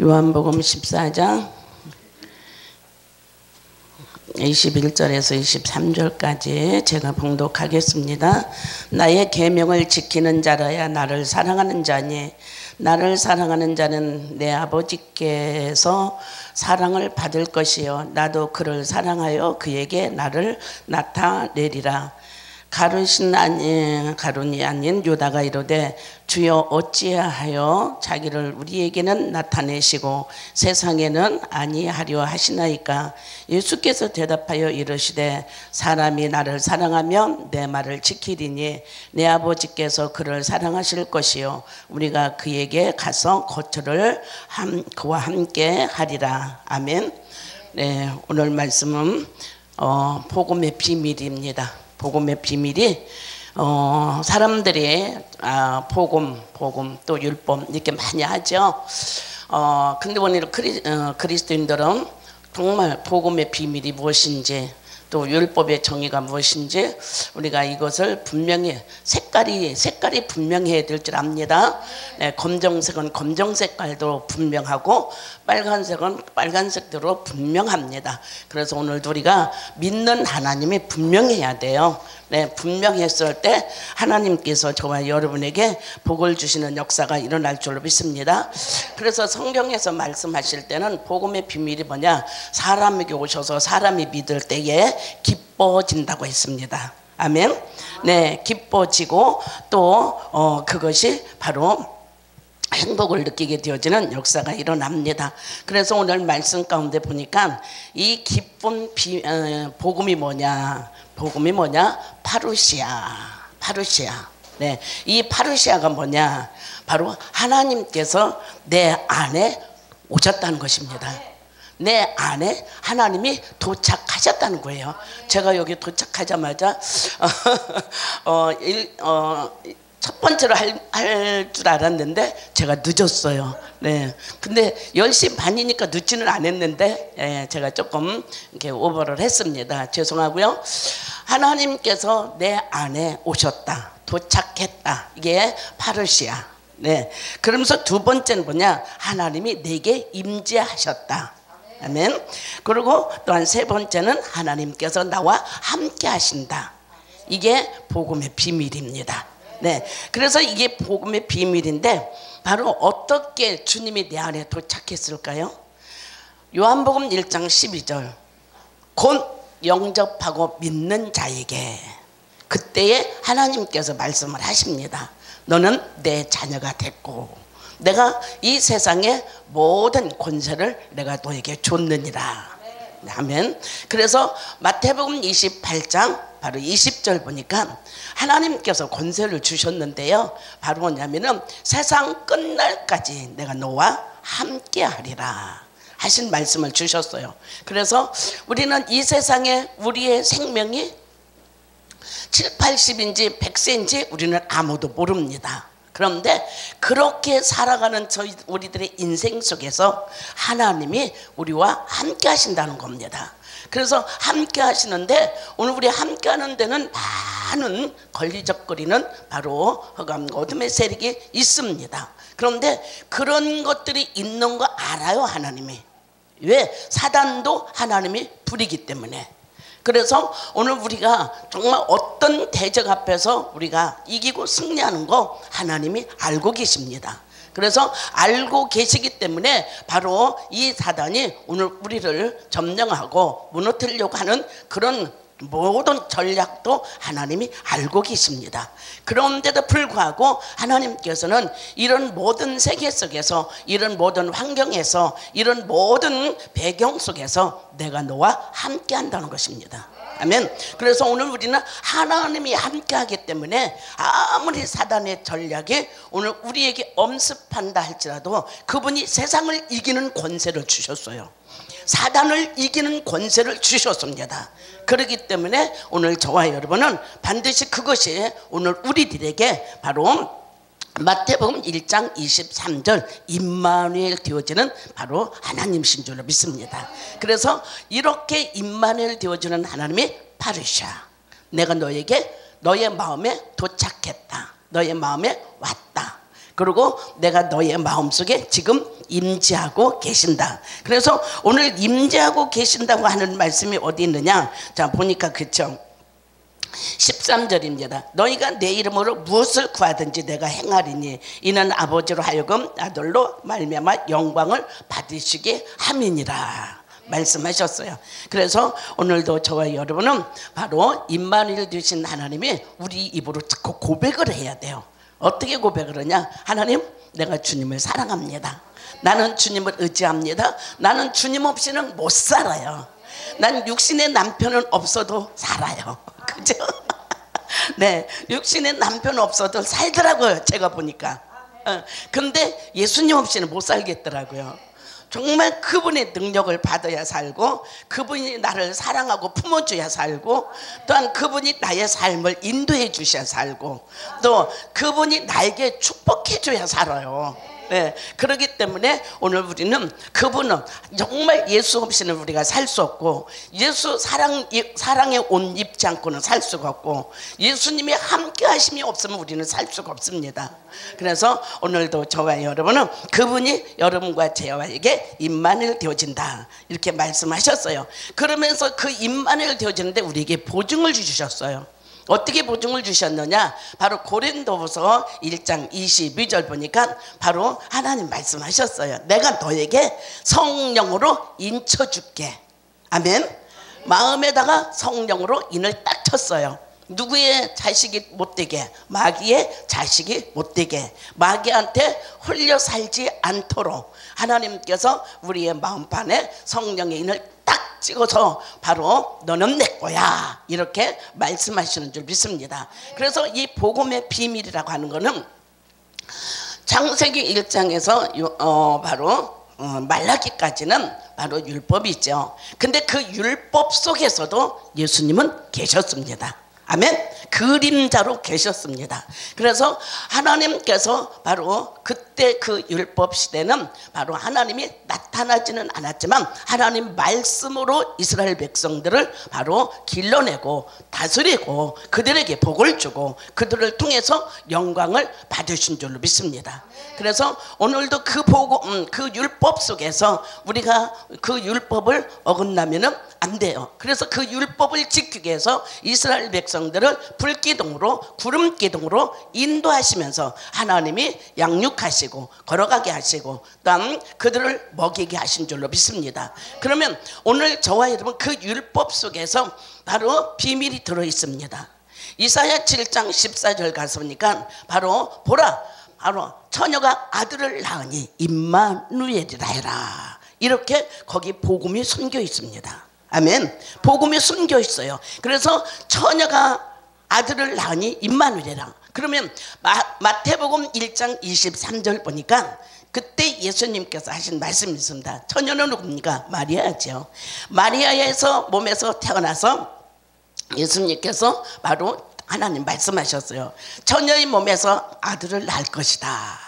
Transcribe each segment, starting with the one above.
요한복음 14장 21절에서 23절까지 제가 봉독하겠습니다. 나의 계명을 지키는 자라야 나를 사랑하는 자니 나를 사랑하는 자는 내 아버지께서 사랑을 받을 것이요 나도 그를 사랑하여 그에게 나를 나타내리라. 가룟이 아닌 유다가 이르되 주여 어찌하여 자기를 우리에게는 나타내시고 세상에는 아니하려 하시나이까. 예수께서 대답하여 이르시되 사람이 나를 사랑하면 내 말을 지키리니 내 아버지께서 그를 사랑하실 것이요 우리가 그에게 가서 거처를 그와 함께 하리라. 아멘. 네, 오늘 말씀은 복음의 비밀입니다. 복음의 비밀이 사람들이 복음 또 율법 이렇게 많이 하죠. 근데 오늘 그리스도인들은 정말 복음의 비밀이 무엇인지 또 율법의 정의가 무엇인지 우리가 이것을 분명히 색깔이 분명해야 될 줄 압니다. 네, 검정색은 검정 색깔도 분명하고 빨간색은 빨간색대로 분명합니다. 그래서 오늘도 우리가 믿는 하나님이 분명해야 돼요. 네, 분명했을 때 하나님께서 저와 여러분에게 복을 주시는 역사가 일어날 줄로 믿습니다. 그래서 성경에서 말씀하실 때는 복음의 비밀이 뭐냐? 사람에게 오셔서 사람이 믿을 때에 기뻐진다고 했습니다. 아멘. 네, 기뻐지고 또 그것이 바로 행복을 느끼게 되어지는 역사가 일어납니다. 그래서 오늘 말씀 가운데 보니까 이 기쁜 복음이 뭐냐? 복음이 뭐냐? 파루시아. 네, 이 파루시아가 뭐냐? 바로 하나님께서 내 안에 오셨다는 것입니다. 내 안에 하나님이 도착하셨다는 거예요. 제가 여기 도착하자마자 첫 번째로 할 줄 알았는데 제가 늦었어요. 네. 근데 10시 반이니까 늦지는 않았는데 제가 조금 이렇게 오버를 했습니다. 죄송하고요. 하나님께서 내 안에 오셨다. 도착했다. 이게 파르시아. 네. 그러면서 두 번째는 뭐냐? 하나님이 내게 임재하셨다. 아멘. 그리고 또한 세 번째는 하나님께서 나와 함께 하신다. 이게 복음의 비밀입니다. 네, 그래서 이게 복음의 비밀인데 바로 어떻게 주님이 내 안에 도착했을까요? 요한복음 1장 12절 곧 영접하고 믿는 자에게 그때에 하나님께서 말씀을 하십니다. 너는 내 자녀가 됐고 내가 이 세상의 모든 권세를 내가 너에게 줬느니라. 아멘. 그래서 마태복음 28장 바로 20절 보니까 하나님께서 권세를 주셨는데요. 바로 뭐냐면은 세상 끝날까지 내가 너와 함께 하리라 하신 말씀을 주셨어요. 그래서 우리는 이 세상에 우리의 생명이 7, 80인지 100세인지 우리는 아무도 모릅니다. 그런데 그렇게 살아가는 우리들의 인생 속에서 하나님이 우리와 함께 하신다는 겁니다. 그래서 함께 하시는데 오늘 우리 함께 하는 데는 많은 걸리적거리는 바로 흑암과 어둠의 세력이 있습니다. 그런데 그런 것들이 있는 거 알아요, 하나님이. 왜? 사단도 하나님이 부리기 때문에. 그래서 오늘 우리가 정말 어떤 대적 앞에서 우리가 이기고 승리하는 거 하나님이 알고 계십니다. 그래서 알고 계시기 때문에 바로 이 사단이 오늘 우리를 점령하고 무너뜨리려고 하는 그런 모든 전략도 하나님이 알고 계십니다. 그런데도 불구하고 하나님께서는 이런 모든 세계 속에서 이런 모든 환경에서 이런 모든 배경 속에서 내가 너와 함께 한다는 것입니다. 아멘. 그래서 오늘 우리는 하나님이 함께 하기 때문에 아무리 사단의 전략이 오늘 우리에게 엄습한다 할지라도 그분이 세상을 이기는 권세를 주셨어요. 사단을 이기는 권세를 주셨습니다. 그렇기 때문에 오늘 저와 여러분은 반드시 그것이 오늘 우리들에게 바로 마태복음 1장 23절 임마누엘 되어지는 바로 하나님이신 줄로 믿습니다. 그래서 이렇게 임마누엘 되어지는 하나님이 파르샤, 내가 너에게 너의 마음에 도착했다, 너의 마음에 왔다. 그리고 내가 너의 마음속에 지금 임재하고 계신다. 그래서 오늘 임재하고 계신다고 하는 말씀이 어디 있느냐? 자, 보니까 그쵸? 13절입니다. 너희가 내 이름으로 무엇을 구하든지 내가 행하리니 이는 아버지로 하여금 아들로 말미암아 영광을 받으시게 함이니라 말씀하셨어요. 그래서 오늘도 저와 여러분은 바로 임마누엘 되신 하나님이 우리 입으로 듣고 고백을 해야 돼요. 어떻게 고백을 하냐? 하나님, 내가 주님을 사랑합니다. 나는 주님을 의지합니다. 나는 주님 없이는 못 살아요. 난 육신의 남편은 없어도 살아요. 그죠? 네, 육신의 남편 없어도 살더라고요. 제가 보니까. 근데 예수님 없이는 못 살겠더라고요. 정말 그분의 능력을 받아야 살고, 그분이 나를 사랑하고 품어줘야 살고, 또한 그분이 나의 삶을 인도해 주셔야 살고, 또 그분이 나에게 축복해 줘야 살아요. 네, 그렇기 때문에 오늘 우리는 그분은 정말 예수 없이는 우리가 살 수 없고, 예수 사랑에 옷 입지 않고는 살 수가 없고, 예수님이 함께 하심이 없으면 우리는 살 수가 없습니다. 그래서 오늘도 저와 여러분은 그분이 여러분과 저와에게 임마누엘 되어진다 이렇게 말씀하셨어요. 그러면서 그 임마누엘 되어지는데 우리에게 보증을 주셨어요. 어떻게 보증을 주셨느냐? 바로 고린도후서 1장 22절 보니까 바로 하나님 말씀하셨어요. 내가 너에게 성령으로 인쳐줄게. 아멘. 마음에다가 성령으로 인을 딱 쳤어요. 누구의 자식이 못되게? 마귀의 자식이 못되게, 마귀한테 홀려 살지 않도록 하나님께서 우리의 마음판에 성령의 인을 딱 찍어서 바로 너는 내 거야 이렇게 말씀하시는 줄 믿습니다. 그래서 이 복음의 비밀이라고 하는 거는 창세기 1장에서 바로 말라기까지는 바로 율법이 있죠. 근데 그 율법 속에서도 예수님은 계셨습니다. 아멘. 그림자로 계셨습니다. 그래서 하나님께서 바로 그때 그 율법 시대는 바로 하나님이 나타나지는 않았지만 하나님 말씀으로 이스라엘 백성들을 바로 길러내고 다스리고 그들에게 복을 주고 그들을 통해서 영광을 받으신 줄로 믿습니다. 그래서 오늘도 그 복음, 그 율법 속에서 우리가 그 율법을 어긋나면은 안 돼요. 그래서 그 율법을 지키기 위해서 이스라엘 백성들을 불기둥으로 구름기둥으로 인도하시면서 하나님이 양육하시고 걸어가게 하시고 또한 그들을 먹이게 하신 줄로 믿습니다. 그러면 오늘 저와 여러분 그 율법 속에서 바로 비밀이 들어 있습니다. 이사야 7장 14절 가서 보니까 바로 보라, 바로 처녀가 아들을 낳으니 임마누엘이라 해라 이렇게 거기 복음이 숨겨 있습니다. 아멘. 복음이 숨겨 있어요. 그래서 처녀가 아들을 낳으니 임마누엘이라. 그러면 마태복음 1장 23절 보니까 그때 예수님께서 하신 말씀이 있습니다. 처녀는 누굽니까? 마리아죠. 마리아에서 몸에서 태어나서 예수님께서 바로 하나님 말씀하셨어요. 처녀의 몸에서 아들을 낳을 것이다.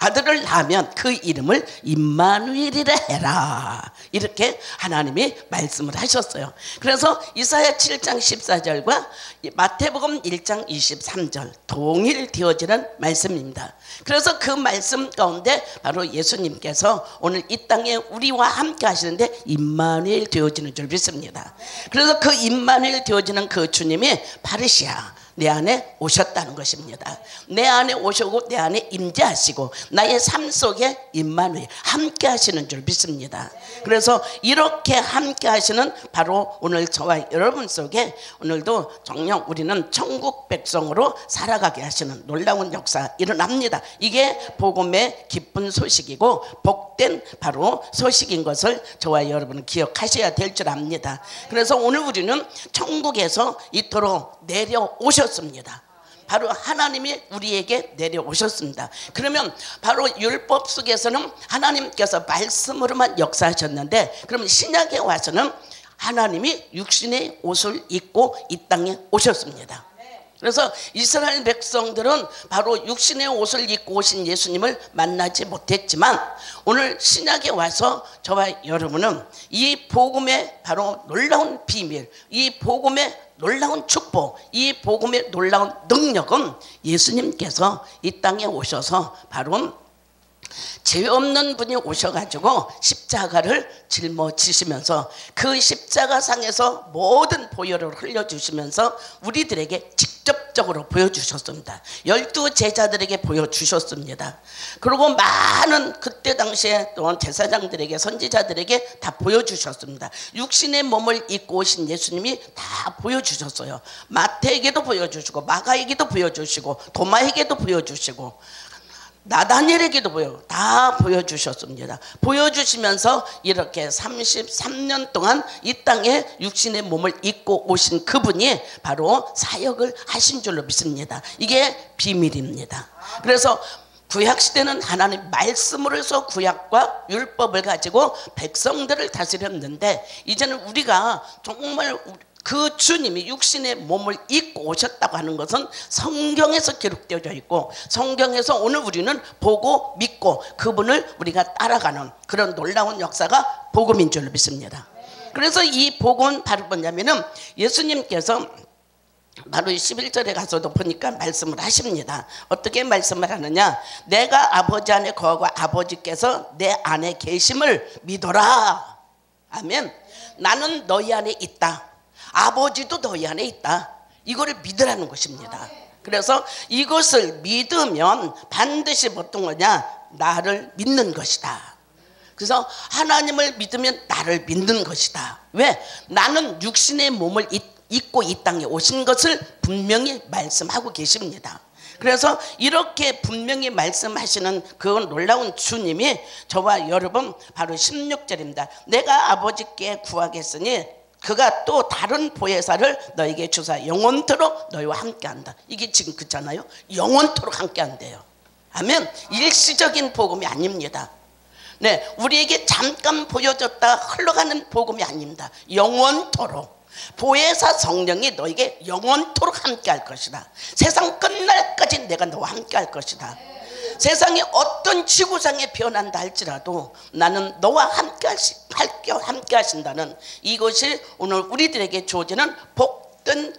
아들을 낳으면 그 이름을 임마누엘이라 해라 이렇게 하나님이 말씀을 하셨어요. 그래서 이사야 7장 14절과 마태복음 1장 23절 동일되어지는 말씀입니다. 그래서 그 말씀 가운데 바로 예수님께서 오늘 이 땅에 우리와 함께 하시는데 임마누엘 되어지는 줄 믿습니다. 그래서 그 임마누엘 되어지는 그 주님이 파르시아 내 안에 오셨다는 것입니다. 내 안에 오시고 내 안에 임재하시고 나의 삶 속에 임마누엘 함께 하시는 줄 믿습니다. 그래서 이렇게 함께 하시는 바로 오늘 저와 여러분 속에 오늘도 정녕 우리는 천국 백성으로 살아가게 하시는 놀라운 역사 일어납니다. 이게 복음의 기쁜 소식이고 복된 바로 소식인 것을 저와 여러분은 기억하셔야 될 줄 압니다. 그래서 오늘 우리는 천국에서 이토록 내려오셨습니다. 바로 하나님이 우리에게 내려오셨습니다. 그러면 바로 율법 속에서는 하나님께서 말씀으로만 역사하셨는데 그러면 신약에 와서는 하나님이 육신의 옷을 입고 이 땅에 오셨습니다. 그래서 이스라엘 백성들은 바로 육신의 옷을 입고 오신 예수님을 만나지 못했지만 오늘 신약에 와서 저와 여러분은 이 복음의 바로 놀라운 비밀, 이 복음의 놀라운 축복, 이 복음의 놀라운 능력은 예수님께서 이 땅에 오셔서 바로 죄 없는 분이 오셔가지고 십자가를 짊어지시면서 그 십자가상에서 모든 보혈을 흘려주시면서 우리들에게 직접적으로 보여주셨습니다. 12 제자들에게 보여주셨습니다. 그리고 많은 그때 당시에 또 제사장들에게, 선지자들에게 다 보여주셨습니다. 육신의 몸을 입고 오신 예수님이 다 보여주셨어요. 마태에게도 보여주시고, 마가에게도 보여주시고, 도마에게도 보여주시고, 나다니엘에게도 다 보여주셨습니다. 보여주시면서 이렇게 33년 동안 이 땅에 육신의 몸을 입고 오신 그분이 바로 사역을 하신 줄로 믿습니다. 이게 비밀입니다. 그래서 구약시대는 하나님 말씀으로 해서 구약과 율법을 가지고 백성들을 다스렸는데, 이제는 우리가 정말 그 주님이 육신의 몸을 입고 오셨다고 하는 것은 성경에서 기록되어 있고, 성경에서 오늘 우리는 보고 믿고 그분을 우리가 따라가는 그런 놀라운 역사가 복음인 줄로 믿습니다. 그래서 이 복음은 바로 뭐냐면은 예수님께서 바로 11절에 가서도 보니까 말씀을 하십니다. 어떻게 말씀을 하느냐? 내가 아버지 안에 거하고 아버지께서 내 안에 계심을 믿어라. 아멘. 나는 너희 안에 있다. 아버지도 너희 안에 있다. 이거를 믿으라는 것입니다. 그래서 이것을 믿으면 반드시 어떤 거냐? 나를 믿는 것이다. 그래서 하나님을 믿으면 나를 믿는 것이다. 왜? 나는 육신의 몸을 입고 이 땅에 오신 것을 분명히 말씀하고 계십니다. 그래서 이렇게 분명히 말씀하시는 그 놀라운 주님이 저와 여러분 바로 16절입니다. 내가 아버지께 구하겠으니 그가 또 다른 보혜사를 너에게 주사 영원토록 너희와 함께한다. 이게 지금 그렇잖아요. 영원토록 함께한대요. 아멘. 일시적인 복음이 아닙니다. 네, 우리에게 잠깐 보여줬다 흘러가는 복음이 아닙니다. 영원토록. 보혜사 성령이 너에게 영원토록 함께할 것이다. 세상 끝날까지 내가 너와 함께할 것이다. 세상에 어떤 지구상에 변한다 할지라도 나는 너와 함께 하신다는 이것이 오늘 우리들에게 주어지는 복된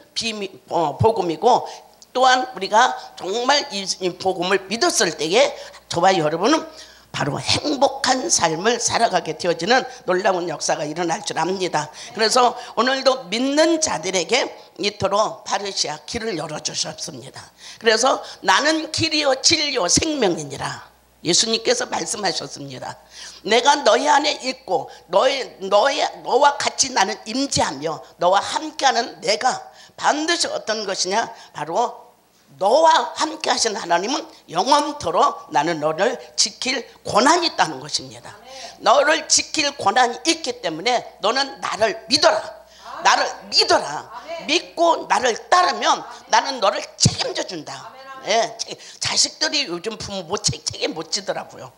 복음이고, 또한 우리가 정말 이 복음을 믿었을 때에 저와 여러분은 바로 행복한 삶을 살아가게 되어지는 놀라운 역사가 일어날 줄 압니다. 그래서 오늘도 믿는 자들에게 이토록 파르시아 길을 열어주셨습니다. 그래서 나는 길이요 진리요 생명이니라 예수님께서 말씀하셨습니다. 내가 너희 안에 있고 너와 같이 나는 임재하며 너와 함께하는 내가 반드시 어떤 것이냐? 바로 너와 함께 하신 하나님은 영원토록 나는 너를 지킬 권한이 있다는 것입니다. 너를 지킬 권한이 있기 때문에 너는 나를 믿어라. 나를 믿어라. 믿고 나를 따르면 나는 너를 책임져 준다. 예, 자식들이 요즘 부모 책임 못 지더라고요.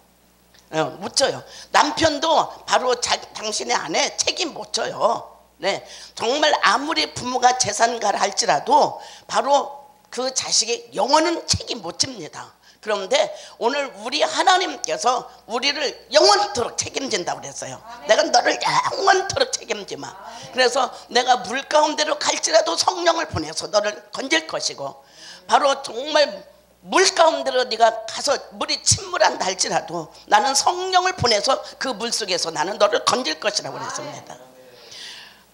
못 져요. 남편도 바로 당신의 아내 책임 못 져요. 네, 정말 아무리 부모가 재산가를 할지라도 바로 그 자식의 영혼은 책임 못 집니다. 그런데 오늘 우리 하나님께서 우리를 영원토록 책임진다고 그랬어요. 내가 너를 영원토록 책임지마. 그래서 내가 물 가운데로 갈지라도 성령을 보내서 너를 건질 것이고, 바로 정말 물 가운데로 네가 가서 물이 침몰한다 할지라도 나는 성령을 보내서 그 물 속에서 나는 너를 건질 것이라고 그랬습니다.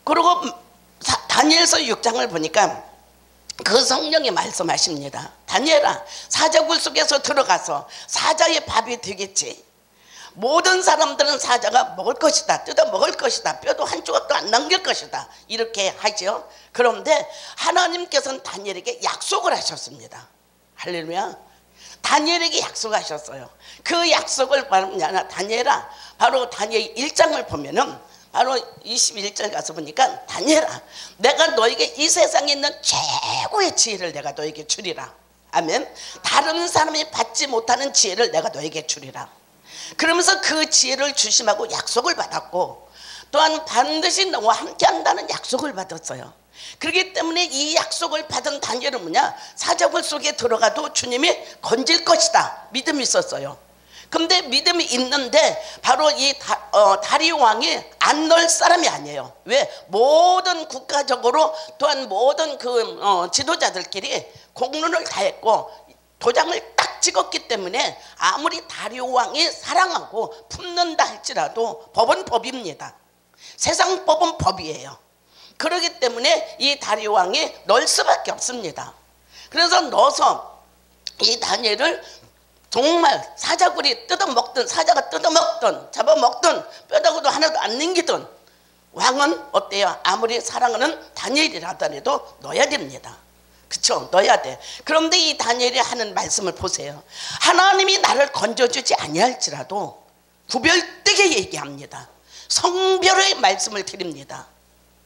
그리고 다니엘서 6장을 보니까 그 성령이 말씀하십니다. 다니엘아, 사자굴 속에서 들어가서 사자의 밥이 되겠지. 모든 사람들은 사자가 먹을 것이다. 뜯어 먹을 것이다. 뼈도 한 조각도 안 남길 것이다. 이렇게 하죠. 그런데 하나님께서는 다니엘에게 약속을 하셨습니다. 할렐루야. 다니엘에게 약속하셨어요. 그 약속을 말하면 다니엘아, 바로 다니엘 1장을 보면은 바로 21절 가서 보니까 다니엘아, 내가 너에게 이 세상에 있는 최고의 지혜를 내가 너에게 주리라. 아멘. 다른 사람이 받지 못하는 지혜를 내가 너에게 주리라. 그러면서 그 지혜를 주심하고 약속을 받았고, 또한 반드시 너와 함께 한다는 약속을 받았어요. 그렇기 때문에 이 약속을 받은 다니엘은 뭐냐? 사자굴 속에 들어가도 주님이 건질 것이다 믿음이 있었어요. 근데 믿음이 있는데 바로 이 다리오 왕이 안 넣을 사람이 아니에요. 왜? 모든 국가적으로 또한 모든 그 지도자들끼리 공론을 다 했고 도장을 딱 찍었기 때문에 아무리 다리오 왕이 사랑하고 품는다 할지라도 법은 법입니다. 세상 법은 법이에요. 그렇기 때문에 이 다리오 왕이 넣을 수밖에 없습니다. 그래서 넣어서 이 다니엘을 정말 사자굴이 뜯어먹든 사자가 뜯어먹든 잡아먹든 뼈다구도 하나도 안 남기든 왕은 어때요? 아무리 사랑하는 다니엘이라 하더라도 넣어야 됩니다. 그쵸? 넣어야 돼. 그런데 이 다니엘이 하는 말씀을 보세요. 하나님이 나를 건져주지 아니할지라도 구별되게 얘기합니다. 성별의 말씀을 드립니다.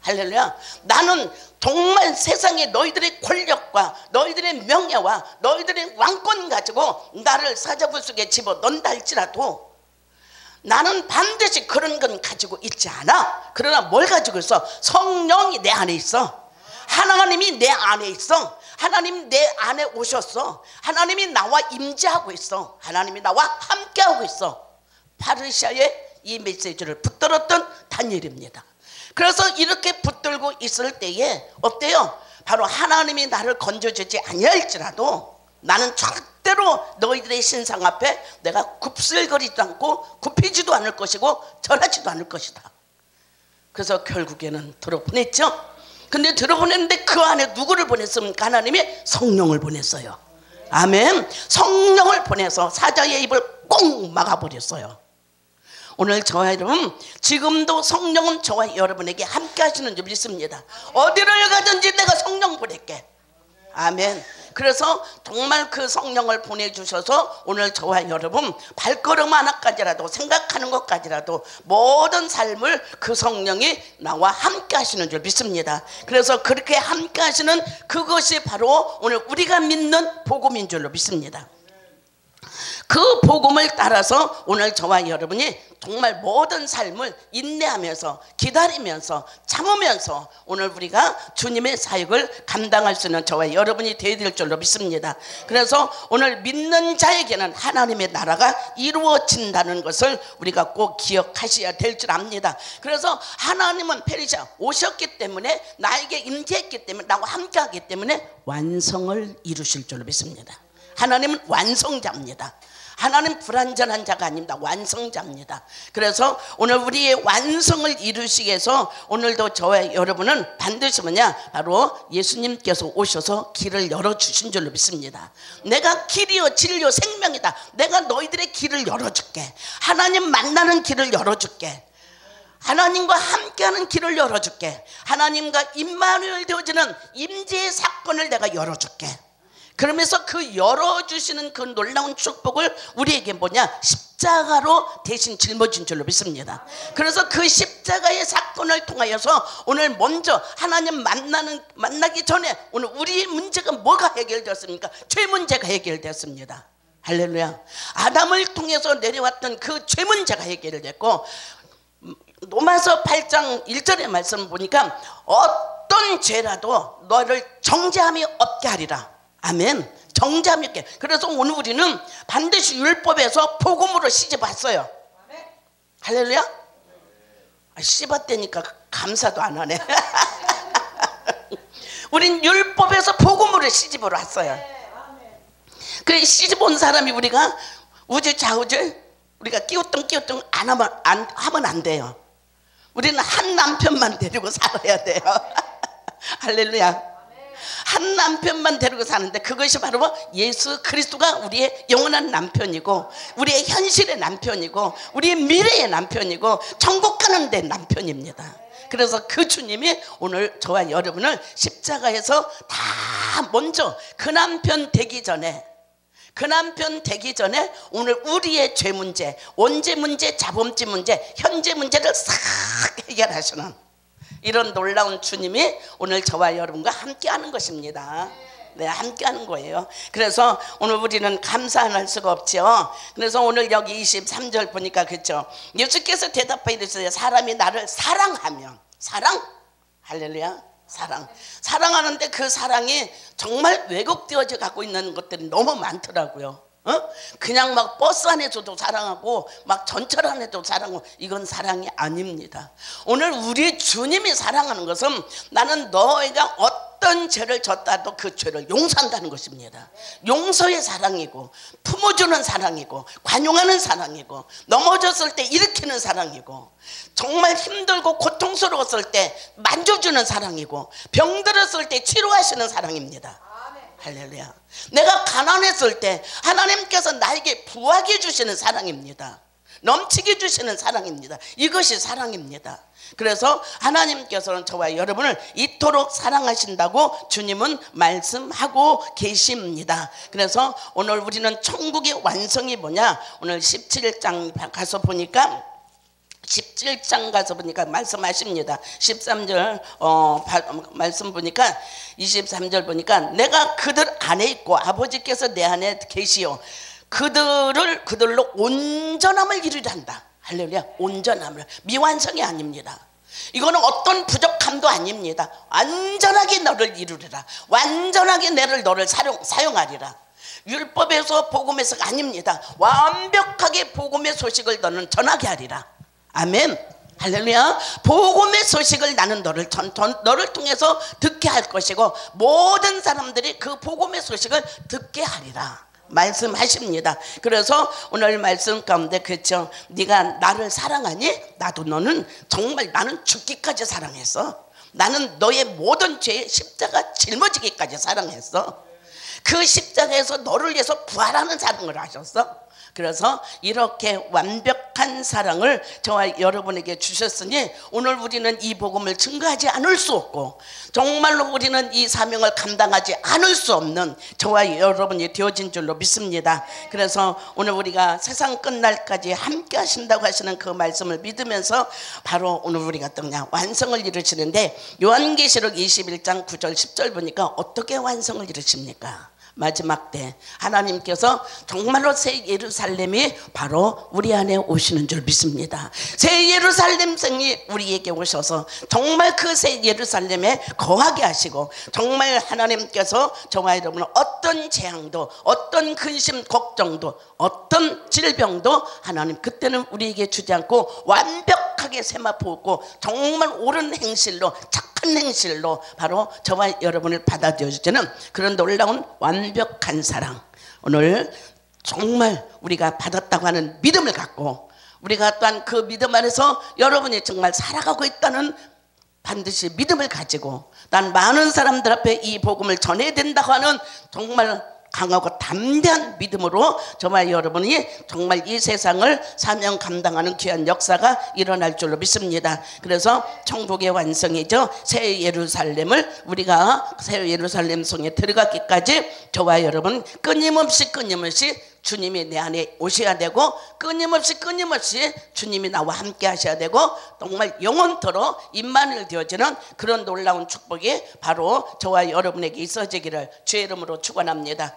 할렐루야. 나는 정말 세상에 너희들의 권력과 너희들의 명예와 너희들의 왕권 가지고 나를 사자굴 속에 집어넣는다 할지라도 나는 반드시 그런 건 가지고 있지 않아. 그러나 뭘 가지고 있어? 성령이 내 안에 있어. 하나님이 내 안에 있어. 하나님 내 안에 오셨어. 하나님이 나와 임재하고 있어. 하나님이 나와 함께하고 있어. 파르시아의 이 메시지를 붙들었던 다니엘입니다. 그래서 이렇게 붙들고 있을 때에 어때요? 바로 하나님이 나를 건져주지 아니할지라도 나는 절대로 너희들의 신상 앞에 내가 굽슬거리지도 않고 굽히지도 않을 것이고 절하지도 않을 것이다. 그래서 결국에는 들어보냈죠. 근데 들어보냈는데 그 안에 누구를 보냈습니까? 하나님이 성령을 보냈어요. 아멘. 성령을 보내서 사자의 입을 꽁 막아버렸어요. 오늘 저와 여러분, 지금도 성령은 저와 여러분에게 함께 하시는 줄 믿습니다. 어디를 가든지 내가 성령 보낼게. 아멘. 그래서 정말 그 성령을 보내주셔서 오늘 저와 여러분 발걸음 하나까지라도 생각하는 것까지라도 모든 삶을 그 성령이 나와 함께 하시는 줄 믿습니다. 그래서 그렇게 함께 하시는 그것이 바로 오늘 우리가 믿는 복음인 줄로 믿습니다. 그 복음을 따라서 오늘 저와 여러분이 정말 모든 삶을 인내하면서 기다리면서 참으면서 오늘 우리가 주님의 사역을 감당할 수 있는 저와 여러분이 되어야 될 줄로 믿습니다. 그래서 오늘 믿는 자에게는 하나님의 나라가 이루어진다는 것을 우리가 꼭 기억하셔야 될 줄 압니다. 그래서 하나님은 페르시아 오셨기 때문에 나에게 임재했기 때문에 나와 함께하기 때문에 완성을 이루실 줄로 믿습니다. 하나님은 완성자입니다. 하나님 불완전한 자가 아닙니다. 완성자입니다. 그래서 오늘 우리의 완성을 이루시기 위해서 오늘도 저와 여러분은 반드시 뭐냐? 바로 예수님께서 오셔서 길을 열어주신 줄로 믿습니다. 내가 길이요 진리요 생명이다. 내가 너희들의 길을 열어줄게. 하나님 만나는 길을 열어줄게. 하나님과 함께하는 길을 열어줄게. 하나님과 임마누엘 되어지는 임재의 사건을 내가 열어줄게. 그러면서 그 열어주시는 그 놀라운 축복을 우리에게 뭐냐? 십자가로 대신 짊어진 줄로 믿습니다. 그래서 그 십자가의 사건을 통하여서 오늘 먼저 하나님 만나기 전에 오늘 우리의 문제가 뭐가 해결되었습니까? 죄 문제가 해결되었습니다. 할렐루야. 아담을 통해서 내려왔던 그 죄 문제가 해결됐고 로마서 8장 1절의 말씀을 보니까 어떤 죄라도 너를 정죄함이 없게 하리라. 아멘. 정죄함이 없게. 그래서 오늘 우리는 반드시 율법에서 복음으로 시집왔어요. 할렐루야. 씹었다니까 감사도 안 하네. 우린 율법에서 복음으로 시집을 왔어요. 그 시집 온 사람이 우리가 우주좌우주 우리가 끼우뚱 안 하면 안 돼요. 우리는 한 남편만 데리고 살아야 돼요. 할렐루야. 한 남편만 데리고 사는데 그것이 바로 예수 그리스도가 우리의 영원한 남편이고 우리의 현실의 남편이고 우리의 미래의 남편이고 천국 가는 데 남편입니다. 그래서 그 주님이 오늘 저와 여러분을 십자가에서 다 먼저 그 남편 되기 전에 오늘 우리의 죄 문제, 원죄 문제, 자범죄 문제, 현재 문제를 싹 해결하시는 이런 놀라운 주님이 오늘 저와 여러분과 함께하는 것입니다. 네, 함께하는 거예요. 그래서 오늘 우리는 감사 안 할 수가 없죠. 그래서 오늘 여기 23절 보니까 그렇죠. 예수께서 대답하여 이르시되 사람이 나를 사랑하면 사랑? 할렐루야. 사랑하는데 그 사랑이 정말 왜곡되어져 갖고 있는 것들이 너무 많더라고요. 그냥 막 버스 안에서도 사랑하고 막 전철 안에도 사랑하고 이건 사랑이 아닙니다. 오늘 우리 주님이 사랑하는 것은 나는 너희가 어떤 죄를 졌다도 그 죄를 용서한다는 것입니다. 용서의 사랑이고 품어주는 사랑이고 관용하는 사랑이고 넘어졌을 때 일으키는 사랑이고 정말 힘들고 고통스러웠을 때 만져주는 사랑이고 병들었을 때 치료하시는 사랑입니다. 할렐루야. 내가 가난했을 때 하나님께서 나에게 부하게 주시는 사랑입니다. 넘치게 주시는 사랑입니다. 이것이 사랑입니다. 그래서 하나님께서는 저와 여러분을 이토록 사랑하신다고 주님은 말씀하고 계십니다. 그래서 오늘 우리는 천국의 완성이 뭐냐, 오늘 17장 가서 보니까 17장 가서 보니까 말씀하십니다. 13절 말씀 보니까 23절 보니까 내가 그들 안에 있고 아버지께서 내 안에 계시오 그들로 온전함을 이루려 한다. 할렐루야. 온전함을, 미완성이 아닙니다. 이거는 어떤 부족함도 아닙니다. 완전하게 너를 이루리라. 완전하게 너를 사용하리라. 율법에서 복음에서가 아닙니다. 완벽하게 복음의 소식을 너는 전하게 하리라. 아멘. 할렐루야. 복음의 소식을 나는 너를 통해서 듣게 할 것이고 모든 사람들이 그 복음의 소식을 듣게 하리라 말씀하십니다. 그래서 오늘 말씀 가운데 그렇죠. 네가 나를 사랑하니 나도 너는 정말 나는 죽기까지 사랑했어. 나는 너의 모든 죄에 십자가 짊어지기까지 사랑했어. 그 십자가에서 너를 위해서 부활하는 사랑을 하셨어. 그래서 이렇게 완벽한 사랑을 저와 여러분에게 주셨으니 오늘 우리는 이 복음을 증거하지 않을 수 없고 정말로 우리는 이 사명을 감당하지 않을 수 없는 저와 여러분이 되어진 줄로 믿습니다. 그래서 오늘 우리가 세상 끝날까지 함께 하신다고 하시는 그 말씀을 믿으면서 바로 오늘 우리가 어떠냐 완성을 이루시는데 요한계시록 21장 9절 10절 보니까 어떻게 완성을 이루십니까? 마지막 때 하나님께서 정말로 새 예루살렘이 바로 우리 안에 오시는 줄 믿습니다. 새 예루살렘성이 우리에게 오셔서 정말 그 새 예루살렘에 거하게 하시고 정말 하나님께서 저와 여러분은 어떤 재앙도 어떤 근심 걱정도 어떤 질병도 하나님 그때는 우리에게 주지 않고 완벽하게 세마포고 정말 옳은 행실로 착한 행실로 바로 저와 여러분을 받아들여 주시는 그런 놀라운 완벽한 사랑 오늘 정말 우리가 받았다고 하는 믿음을 갖고 우리가 또한 그 믿음 안에서 여러분이 정말 살아가고 있다는 반드시 믿음을 가지고 난 많은 사람들 앞에 이 복음을 전해야 된다고 하는 정말 강하고 담대한 믿음으로 저와 여러분이 정말 이 세상을 사명 감당하는 귀한 역사가 일어날 줄로 믿습니다. 그래서 천국의 완성이죠. 새 예루살렘을 우리가 새 예루살렘 성에 들어가기까지 저와 여러분 끊임없이 주님이 내 안에 오셔야 되고 끊임없이 주님이 나와 함께 하셔야 되고 정말 영원토록 임마누엘 되어지는 그런 놀라운 축복이 바로 저와 여러분에게 있어지기를 주의 이름으로 축원합니다.